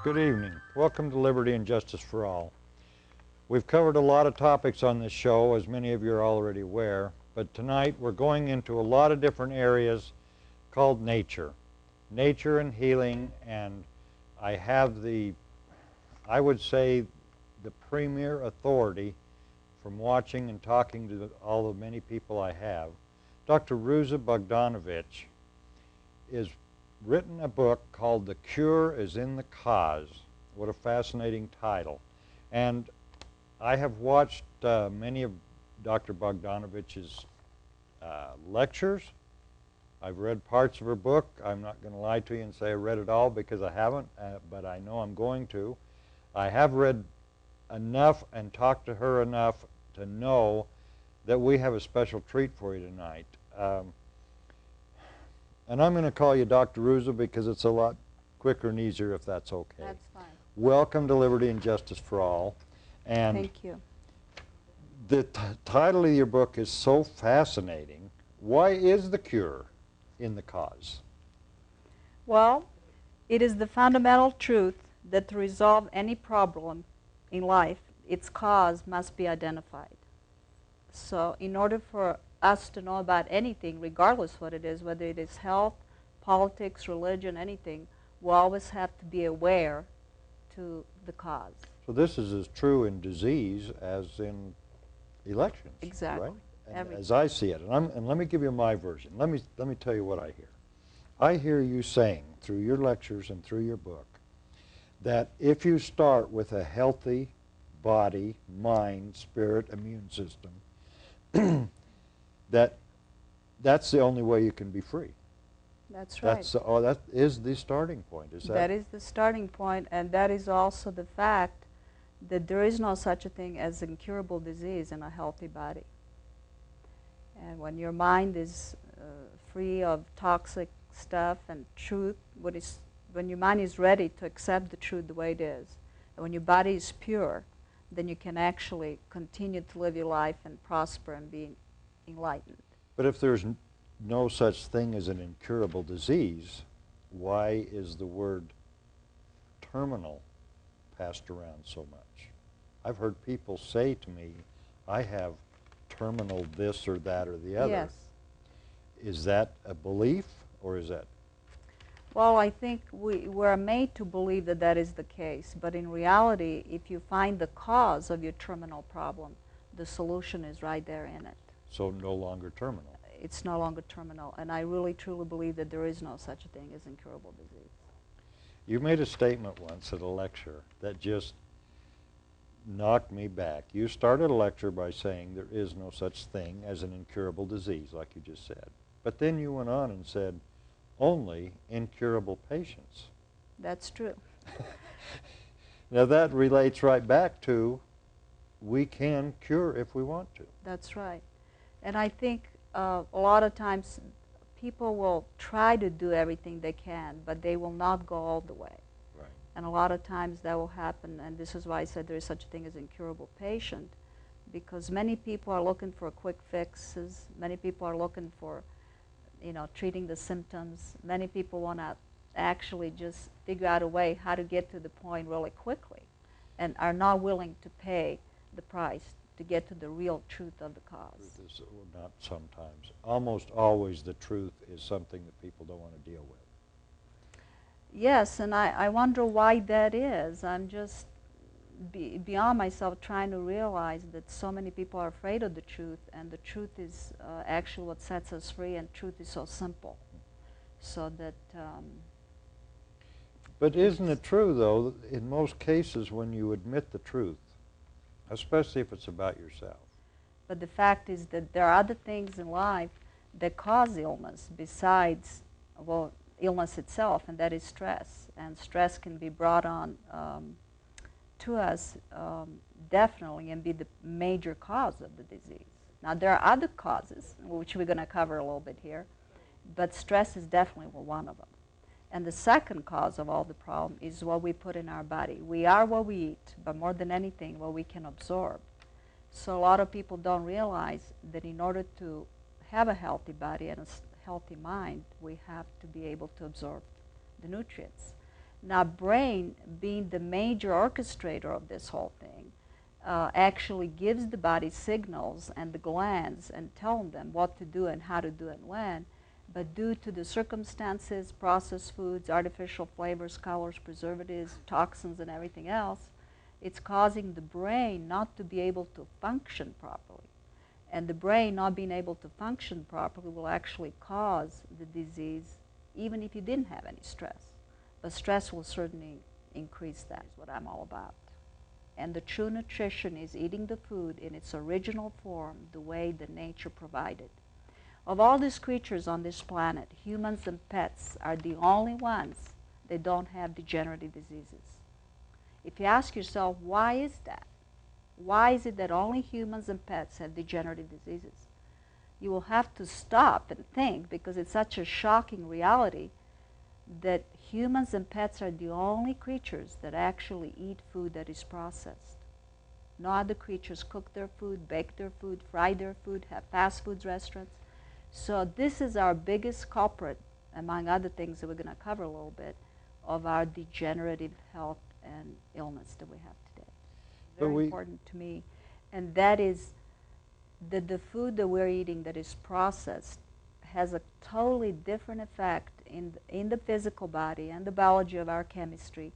Good evening. Welcome to Liberty and Justice for All. We've covered a lot of topics on this show, as many of you are already aware, but tonight we're going into a lot of different areas called nature. Nature and healing, and I have I would say, the premier authority from watching and talking to all the many people I have. Dr. Ruza Bogdanovich has written a book called The Cure is in the Cause. What a fascinating title. And I have watched many of Dr. Bogdanovich's lectures. I've read parts of her book. I'm not going to lie to you and say I read it all because I haven't, but I know I'm going to. I have read enough and talked to her enough to know that we have a special treat for you tonight. And I'm going to call you Dr. Ruza because it's a lot quicker and easier if that's okay. That's fine. Welcome to Liberty and Justice for All. And thank you. The title of your book is so fascinating. Why is the cure in the cause? Well, it is the fundamental truth that to resolve any problem in life, its cause must be identified. So in order for us to know about anything, regardless what it is, whether it is health, politics, religion, anything, we always have to be aware to the cause. So this is as true in disease as in elections, exactly. Right? And as I see it, and let me give you my version. Let me tell you what I hear. I hear you saying through your lectures and through your book that if you start with a healthy body, mind, spirit, immune system, that's the only way you can be free. That's right. That is the starting point. That is the starting point, and that is also the fact that there is no such a thing as incurable disease in a healthy body. And when your mind is free of toxic stuff and truth, when your mind is ready to accept the truth the way it is, and when your body is pure, then you can actually continue to live your life and prosper and be enlightened. But if there's no such thing as an incurable disease, why is the word terminal passed around so much? I've heard people say to me, I have terminal this or that or the other. Yes. Is that a belief or is that? Well, I think we're made to believe that that is the case, but in reality, if you find the cause of your terminal problem, the solution is right there in it. So no longer terminal. It's no longer terminal, and I really truly believe that there is no such a thing as incurable disease. You made a statement once at a lecture that just knocked me back. You started a lecture by saying there is no such thing as an incurable disease, like you just said. But then you went on and said, only incurable patients. That's true. Now that relates right back to we can cure if we want to. That's right. And I think a lot of times people will try to do everything they can, but they will not go all the way. Right. And a lot of times that will happen, and this is why I said there is such a thing as incurable patient, because many people are looking for quick fixes. Many people are looking for treating the symptoms. Many people want to actually just figure out a way how to get to the point really quickly and are not willing to pay the price to get to the real truth of the cause. Truth is, not sometimes. Almost always the truth is something that people don't want to deal with. Yes, and I wonder why that is. I'm just beyond myself trying to realize that so many people are afraid of the truth, and the truth is actually what sets us free, and truth is so simple. So that... But isn't it true, though, in most cases when you admit the truth, especially if it's about yourself? But the fact is that there are other things in life that cause illness besides, well, illness itself, and that is stress. And stress can be brought on to us definitely and be the major cause of the disease. Now there are other causes, which we're going to cover a little bit here, but stress is definitely one of them. And the second cause of all the problem is what we put in our body. We are what we eat, but more than anything, what we can absorb. So a lot of people don't realize that in order to have a healthy body and a healthy mind, we have to be able to absorb the nutrients. Now, brain, being the major orchestrator of this whole thing, actually gives the body signals and the glands and telling them what to do and how to do it and when. But due to the circumstances, processed foods, artificial flavors, colors, preservatives, toxins, and everything else, it's causing the brain not to be able to function properly. And the brain not being able to function properly will actually cause the disease, even if you didn't have any stress. But stress will certainly increase that, is what I'm all about. And the true nutrition is eating the food in its original form, the way that nature provided. Of all these creatures on this planet, humans and pets are the only ones that don't have degenerative diseases. If you ask yourself, why is that? Why is it that only humans and pets have degenerative diseases? You will have to stop and think, because it's such a shocking reality that humans and pets are the only creatures that actually eat food that is processed. No other creatures cook their food, bake their food, fry their food, have fast food restaurants. So this is our biggest culprit, among other things that we're going to cover a little bit, of our degenerative health and illness that we have today. Very important to me. And that is that the food that we're eating that is processed has a totally different effect in the physical body and the biology of our chemistry,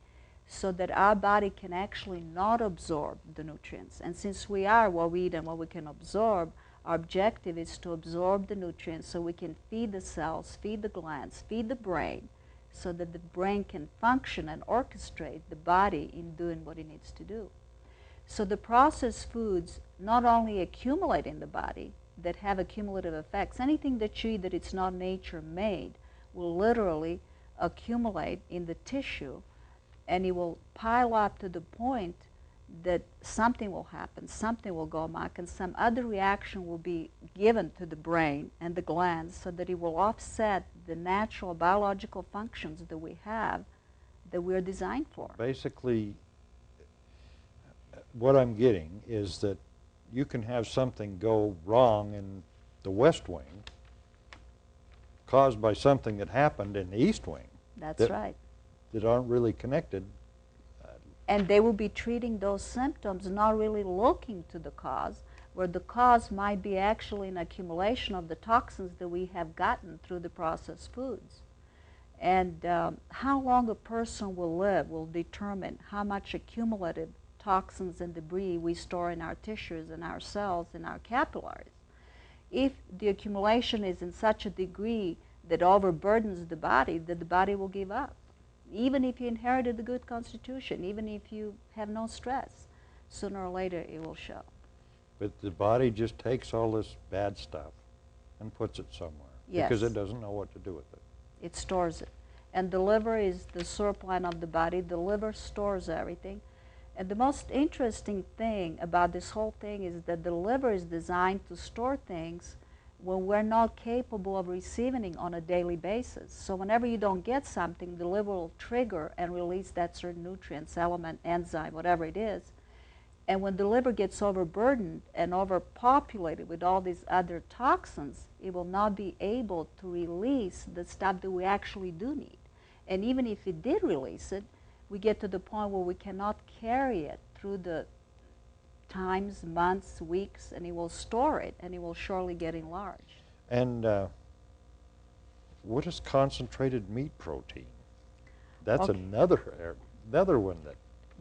so that our body can actually not absorb the nutrients. And since we are what we eat and what we can absorb, our objective is to absorb the nutrients so we can feed the cells, feed the glands, feed the brain, so that the brain can function and orchestrate the body in doing what it needs to do. So the processed foods not only accumulate in the body, that have accumulative effects. Anything that you eat that it's not nature made will literally accumulate in the tissue, and it will pile up to the point that something will happen, something will go amok, and some other reaction will be given to the brain and the glands, so that it will offset the natural biological functions that we have, that we're designed for. Basically, what I'm getting is that you can have something go wrong in the West Wing caused by something that happened in the East Wing. That's right. That aren't really connected. And they will be treating those symptoms, not really looking to the cause, where the cause might be actually an accumulation of the toxins that we have gotten through the processed foods. And how long a person will live will determine how much accumulative toxins and debris we store in our tissues and our cells and our capillaries. If the accumulation is in such a degree that overburdens the body, that the body will give up. Even if you inherited a good constitution, even if you have no stress, sooner or later it will show. But the body just takes all this bad stuff and puts it somewhere. Yes. Because it doesn't know what to do with it. It stores it. And the liver is the sewer plant of the body. The liver stores everything. And the most interesting thing about this whole thing is that the liver is designed to store things when we're not capable of receiving it on a daily basis. So whenever you don't get something, the liver will trigger and release that certain nutrients, element, enzyme, whatever it is. And when the liver gets overburdened and overpopulated with all these other toxins, it will not be able to release the stuff that we actually do need. And even if it did release it, we get to the point where we cannot carry it through the times, months, weeks, and it will store it, and it will surely get enlarged. And what is concentrated meat protein? That's Okay. another one that...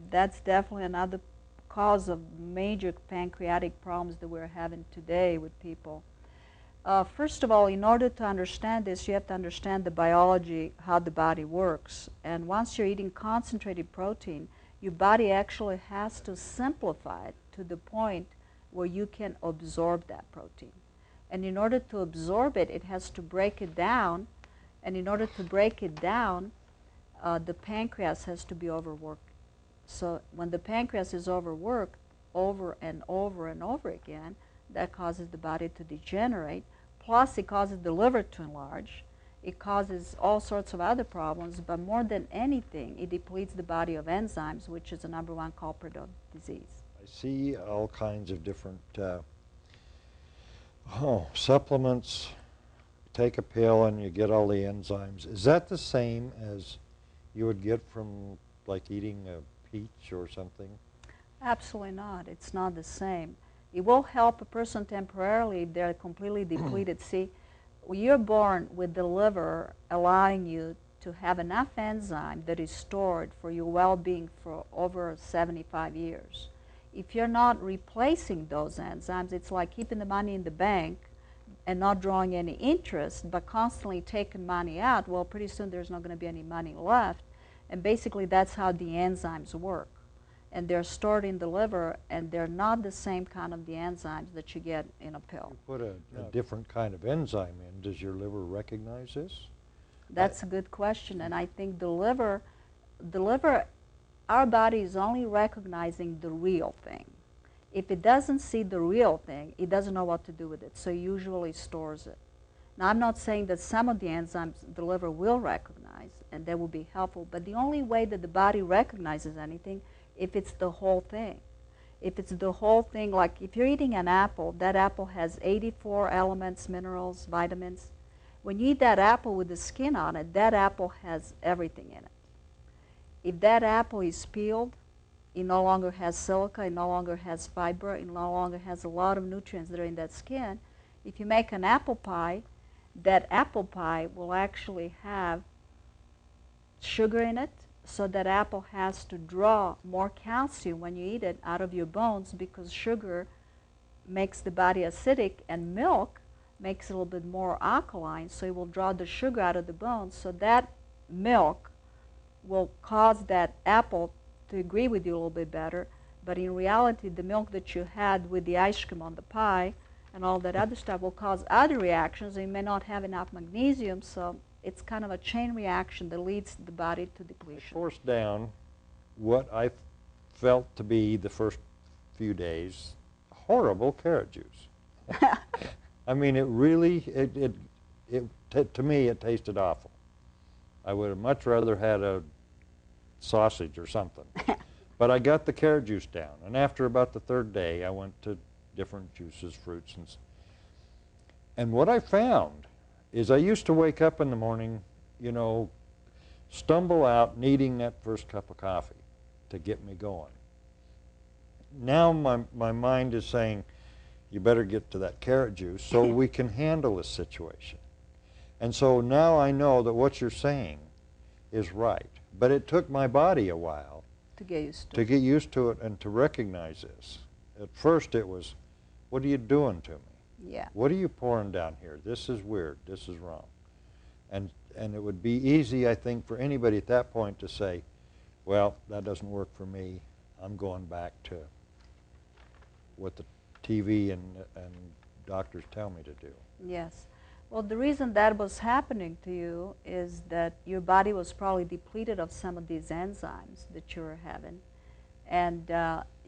That's definitely another cause of major pancreatic problems that we're having today with people. First of all, in order to understand this, you have to understand the biology, how the body works. And once you're eating concentrated protein, your body actually has to simplify it to the point where you can absorb that protein. And in order to absorb it, it has to break it down. And in order to break it down, the pancreas has to be overworked. So when the pancreas is overworked over and over and over again, that causes the body to degenerate. Plus, it causes the liver to enlarge. It causes all sorts of other problems, but more than anything, it depletes the body of enzymes, which is the #1 culprit of disease. I see all kinds of different supplements. Take a pill and you get all the enzymes. Is that the same as you would get from like eating a peach or something? Absolutely not. It's not the same. It will help a person temporarily if they're completely depleted. See, you're born with the liver allowing you to have enough enzyme that is stored for your well-being for over 75 years. If you're not replacing those enzymes, it's like keeping the money in the bank and not drawing any interest, but constantly taking money out. Well, pretty soon there's not going to be any money left. And basically that's how the enzymes work. And they're stored in the liver, and they're not the same kind of the enzymes that you get in a pill. You put a different kind of enzyme in. Does your liver recognize this? That's a good question, and I think the liver, our body is only recognizing the real thing. If it doesn't see the real thing, it doesn't know what to do with it, so it usually stores it. Now, I'm not saying that some of the enzymes the liver will recognize, and that will be helpful, but the only way that the body recognizes anything, if it's the whole thing. If it's the whole thing, like if you're eating an apple, that apple has 84 elements, minerals, vitamins. When you eat that apple with the skin on it, that apple has everything in it. If that apple is peeled, it no longer has silica, it no longer has fiber, it no longer has a lot of nutrients that are in that skin. If you make an apple pie, that apple pie will actually have sugar in it, so that apple has to draw more calcium when you eat it out of your bones, because sugar makes the body acidic and milk makes it a little bit more alkaline, so it will draw the sugar out of the bones. So that milk will cause that apple to agree with you a little bit better, but in reality the milk that you had with the ice cream on the pie and all that other stuff will cause other reactions, and you may not have enough magnesium, so it's kind of a chain reaction that leads the body to depletion. Forced down what I felt to be the first few days horrible carrot juice. I mean, it really, to me, it tasted awful. I would have much rather had a sausage or something. But I got the carrot juice down, and after about the third day, I went to different juices, fruits, and what I found is I used to wake up in the morning, you know, stumble out needing that first cup of coffee to get me going. Now my mind is saying, you better get to that carrot juice so we can handle this situation. And so now I know that what you're saying is right. But it took my body a while to get used to get used to it and to recognize this. At first it was, what are you doing to me? Yeah. What are you pouring down here? This is weird. This is wrong. And it would be easy, I think, for anybody at that point to say, well, that doesn't work for me. I'm going back to what the TV and doctors tell me to do. Yes. Well, the reason that was happening to you is that your body was probably depleted of some of these enzymes that you were having, and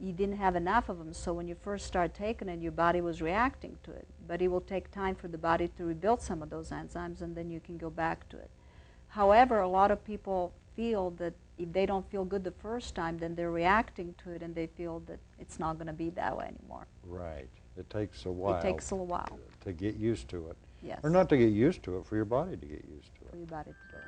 you didn't have enough of them, so when you first started taking it, your body was reacting to it. But it will take time for the body to rebuild some of those enzymes, and then you can go back to it. However, a lot of people feel that if they don't feel good the first time, then they're reacting to it, and they feel that it's not going to be that way anymore. Right. It takes a while. It takes a while. To get used to it. Yes. Or not to get used to it, for your body to get used to it. For your body to do it.